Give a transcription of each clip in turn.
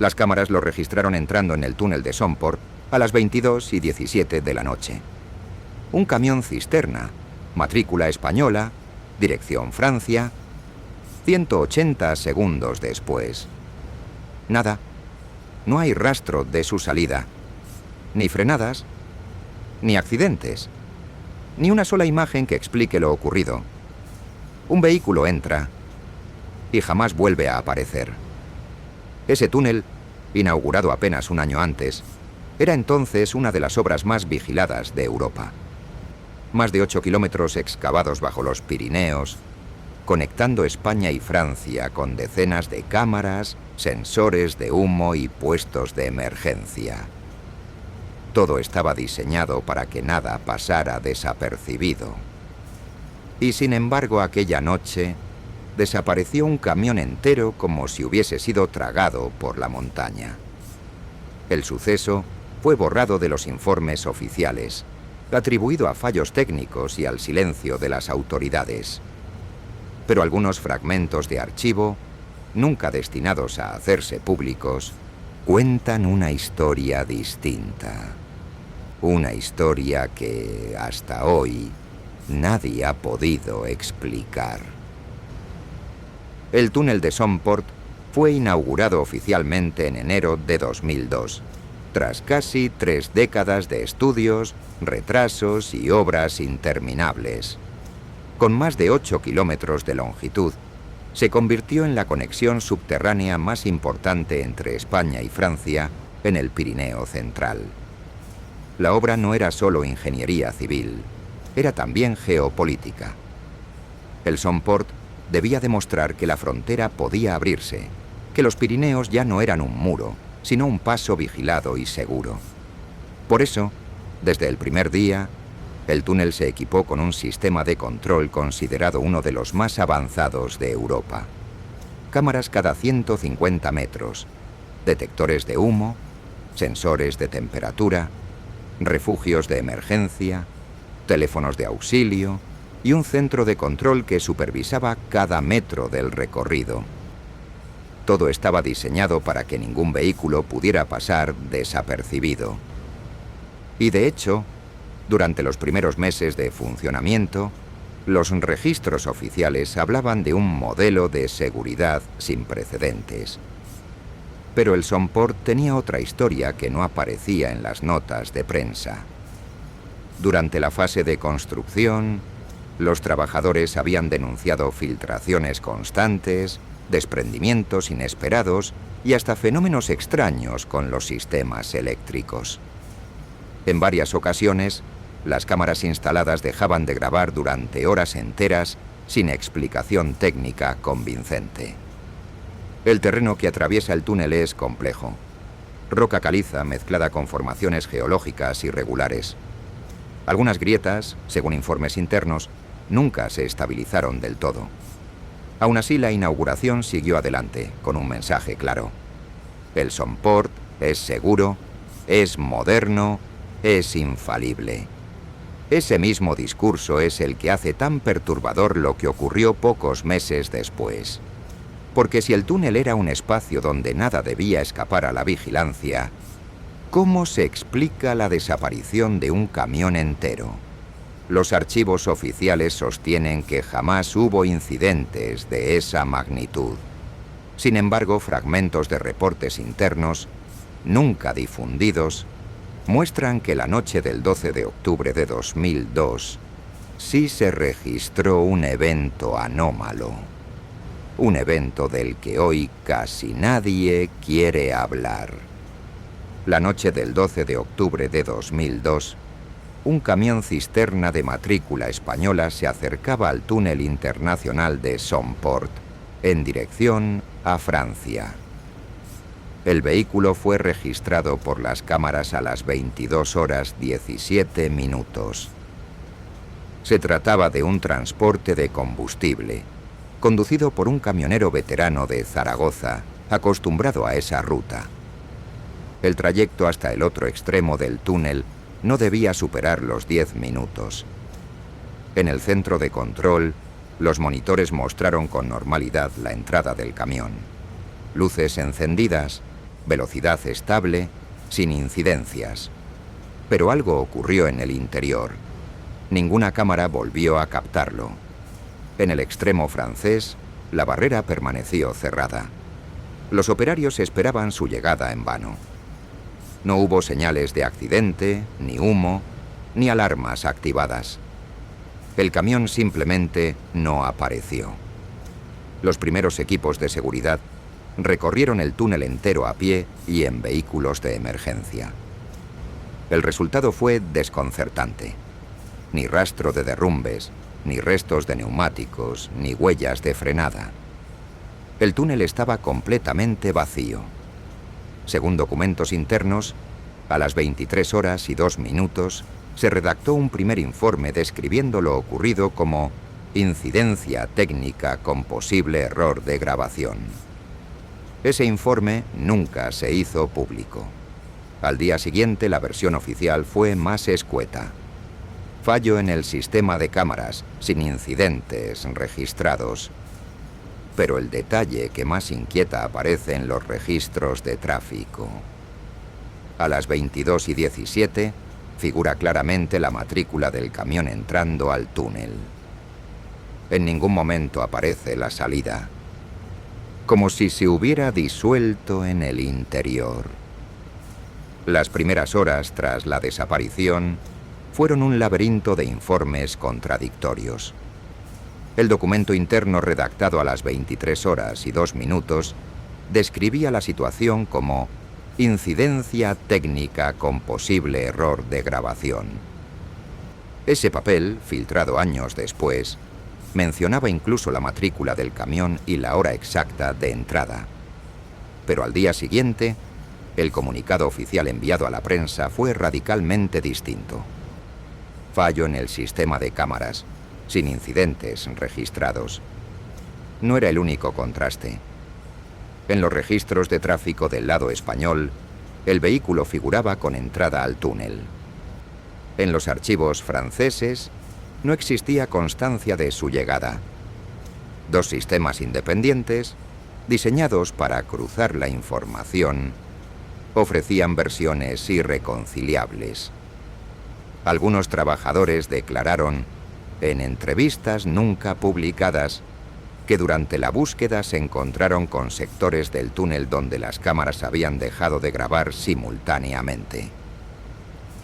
Las cámaras lo registraron entrando en el túnel de Somport a las 22:17 de la noche. Un camión cisterna, matrícula española, dirección Francia. 180 segundos después. Nada. No hay rastro de su salida. Ni frenadas, ni accidentes, ni una sola imagen que explique lo ocurrido. Un vehículo entra y jamás vuelve a aparecer. Ese túnel, inaugurado apenas un año antes, era entonces una de las obras más vigiladas de Europa. Más de 8 kilómetros excavados bajo los Pirineos, conectando España y Francia con decenas de cámaras, sensores de humo y puestos de emergencia. Todo estaba diseñado para que nada pasara desapercibido. Y sin embargo, aquella noche desapareció un camión entero como si hubiese sido tragado por la montaña. El suceso fue borrado de los informes oficiales, atribuido a fallos técnicos y al silencio de las autoridades. Pero algunos fragmentos de archivo, nunca destinados a hacerse públicos, cuentan una historia distinta. Una historia que, hasta hoy, nadie ha podido explicar. El túnel de Somport fue inaugurado oficialmente en enero de 2002, tras casi 3 décadas de estudios, retrasos y obras interminables. Con más de 8 kilómetros de longitud, se convirtió en la conexión subterránea más importante entre España y Francia en el Pirineo central. La obra no era solo ingeniería civil, era también geopolítica. El Somport debía demostrar que la frontera podía abrirse, que los Pirineos ya no eran un muro, sino un paso vigilado y seguro. Por eso, desde el primer día, el túnel se equipó con un sistema de control considerado uno de los más avanzados de Europa. Cámaras cada 150 metros, detectores de humo, sensores de temperatura, refugios de emergencia, teléfonos de auxilio y un centro de control que supervisaba cada metro del recorrido. Todo estaba diseñado para que ningún vehículo pudiera pasar desapercibido. Y de hecho, durante los primeros meses de funcionamiento, los registros oficiales hablaban de un modelo de seguridad sin precedentes. Pero el Somport tenía otra historia que no aparecía en las notas de prensa. Durante la fase de construcción, los trabajadores habían denunciado filtraciones constantes, desprendimientos inesperados y hasta fenómenos extraños con los sistemas eléctricos. En varias ocasiones, las cámaras instaladas dejaban de grabar durante horas enteras sin explicación técnica convincente. El terreno que atraviesa el túnel es complejo. Roca caliza mezclada con formaciones geológicas irregulares. Algunas grietas, según informes internos, nunca se estabilizaron del todo. Aún así, la inauguración siguió adelante, con un mensaje claro. El Somport es seguro, es moderno, es infalible. Ese mismo discurso es el que hace tan perturbador lo que ocurrió pocos meses después. Porque si el túnel era un espacio donde nada debía escapar a la vigilancia, ¿cómo se explica la desaparición de un camión entero? Los archivos oficiales sostienen que jamás hubo incidentes de esa magnitud. Sin embargo, fragmentos de reportes internos, nunca difundidos, muestran que la noche del 12 de octubre de 2002 sí se registró un evento anómalo. Un evento del que hoy casi nadie quiere hablar. La noche del 12 de octubre de 2002, un camión cisterna de matrícula española se acercaba al túnel internacional de Somport, en dirección a Francia. El vehículo fue registrado por las cámaras a las 22:17. Se trataba de un transporte de combustible, conducido por un camionero veterano de Zaragoza, acostumbrado a esa ruta. El trayecto hasta el otro extremo del túnel no debía superar los 10 minutos. En el centro de control, los monitores mostraron con normalidad la entrada del camión. Luces encendidas, velocidad estable, sin incidencias. Pero algo ocurrió en el interior. Ninguna cámara volvió a captarlo. En el extremo francés, la barrera permaneció cerrada. Los operarios esperaban su llegada en vano. No hubo señales de accidente, ni humo, ni alarmas activadas. El camión simplemente no apareció. Los primeros equipos de seguridad recorrieron el túnel entero a pie y en vehículos de emergencia. El resultado fue desconcertante. Ni rastro de derrumbes, ni restos de neumáticos, ni huellas de frenada. El túnel estaba completamente vacío. Según documentos internos, a las 23 horas y 2 minutos se redactó un primer informe describiendo lo ocurrido como incidencia técnica con posible error de grabación. Ese informe nunca se hizo público. Al día siguiente la versión oficial fue más escueta. Fallo en el sistema de cámaras, sin incidentes registrados. Pero el detalle que más inquieta aparece en los registros de tráfico. A las 22:17 figura claramente la matrícula del camión entrando al túnel. En ningún momento aparece la salida, como si se hubiera disuelto en el interior. Las primeras horas tras la desaparición fueron un laberinto de informes contradictorios. El documento interno redactado a las 23 horas y 2 minutos describía la situación como incidencia técnica con posible error de grabación. Ese papel, filtrado años después, mencionaba incluso la matrícula del camión y la hora exacta de entrada. Pero al día siguiente, el comunicado oficial enviado a la prensa fue radicalmente distinto. Fallo en el sistema de cámaras, sin incidentes registrados. No era el único contraste. En los registros de tráfico del lado español, el vehículo figuraba con entrada al túnel. En los archivos franceses, no existía constancia de su llegada. Dos sistemas independientes, diseñados para cruzar la información, ofrecían versiones irreconciliables. Algunos trabajadores declararon, en entrevistas nunca publicadas, que durante la búsqueda se encontraron con sectores del túnel donde las cámaras habían dejado de grabar simultáneamente.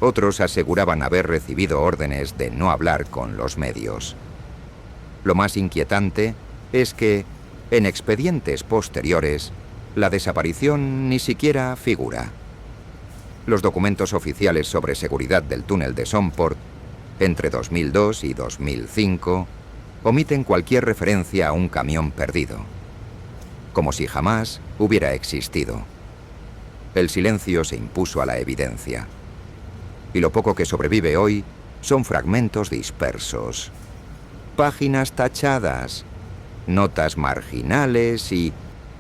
Otros aseguraban haber recibido órdenes de no hablar con los medios. Lo más inquietante es que, en expedientes posteriores, la desaparición ni siquiera figura. Los documentos oficiales sobre seguridad del túnel de Somport, entre 2002 y 2005, omiten cualquier referencia a un camión perdido, como si jamás hubiera existido. El silencio se impuso a la evidencia, y lo poco que sobrevive hoy son fragmentos dispersos, páginas tachadas, notas marginales y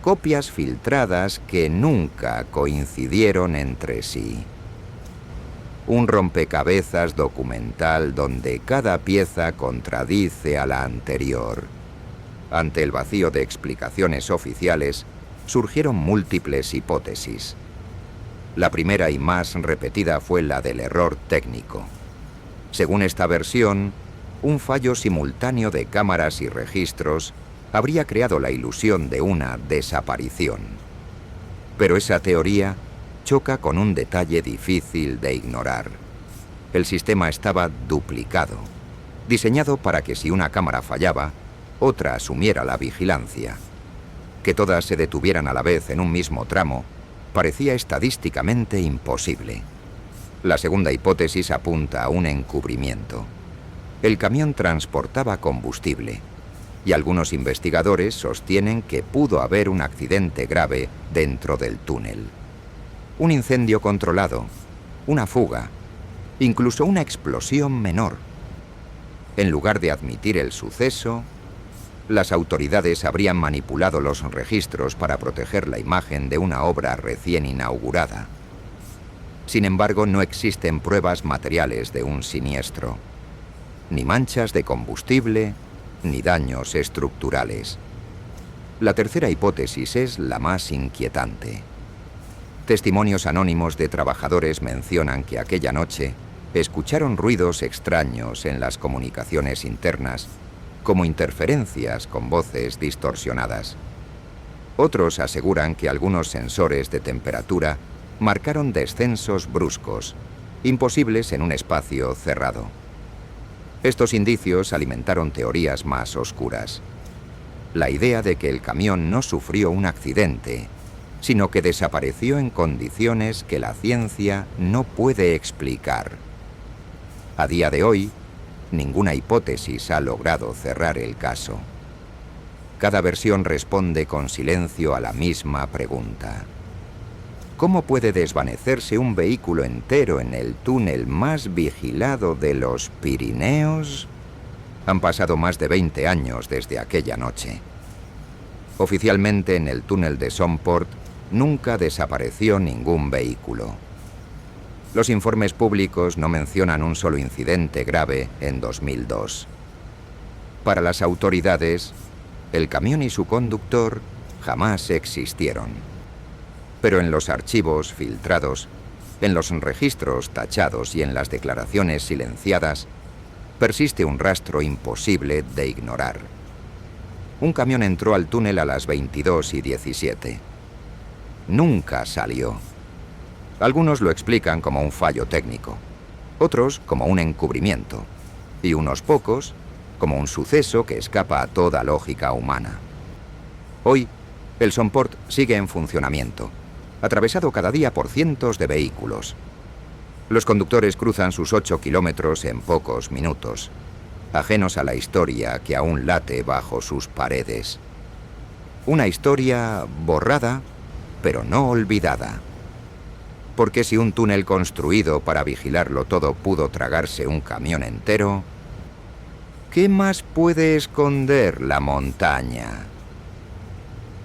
copias filtradas que nunca coincidieron entre sí. Un rompecabezas documental donde cada pieza contradice a la anterior. Ante el vacío de explicaciones oficiales, surgieron múltiples hipótesis. La primera y más repetida fue la del error técnico. Según esta versión, un fallo simultáneo de cámaras y registros habría creado la ilusión de una desaparición. Pero esa teoría choca con un detalle difícil de ignorar. El sistema estaba duplicado, diseñado para que si una cámara fallaba, otra asumiera la vigilancia. Que todas se detuvieran a la vez en un mismo tramo parecía estadísticamente imposible. La segunda hipótesis apunta a un encubrimiento. El camión transportaba combustible, y algunos investigadores sostienen que pudo haber un accidente grave dentro del túnel. Un incendio controlado, una fuga, incluso una explosión menor. En lugar de admitir el suceso, las autoridades habrían manipulado los registros para proteger la imagen de una obra recién inaugurada. Sin embargo, no existen pruebas materiales de un siniestro, ni manchas de combustible, ni daños estructurales. La tercera hipótesis es la más inquietante. Testimonios anónimos de trabajadores mencionan que aquella noche escucharon ruidos extraños en las comunicaciones internas, como interferencias con voces distorsionadas. Otros aseguran que algunos sensores de temperatura marcaron descensos bruscos, imposibles en un espacio cerrado. Estos indicios alimentaron teorías más oscuras. La idea de que el camión no sufrió un accidente, sino que desapareció en condiciones que la ciencia no puede explicar. A día de hoy, ninguna hipótesis ha logrado cerrar el caso. Cada versión responde con silencio a la misma pregunta. ¿Cómo puede desvanecerse un vehículo entero en el túnel más vigilado de los Pirineos? Han pasado más de 20 años desde aquella noche. Oficialmente, en el túnel de Somport nunca desapareció ningún vehículo. Los informes públicos no mencionan un solo incidente grave en 2002. Para las autoridades, el camión y su conductor jamás existieron. Pero en los archivos filtrados, en los registros tachados y en las declaraciones silenciadas, persiste un rastro imposible de ignorar. Un camión entró al túnel a las 22:17. Nunca salió. Algunos lo explican como un fallo técnico, otros como un encubrimiento, y unos pocos como un suceso que escapa a toda lógica humana. Hoy, el Somport sigue en funcionamiento, atravesado cada día por cientos de vehículos. Los conductores cruzan sus 8 kilómetros en pocos minutos, ajenos a la historia que aún late bajo sus paredes. Una historia borrada, pero no olvidada. Porque si un túnel construido para vigilarlo todo pudo tragarse un camión entero, ¿qué más puede esconder la montaña?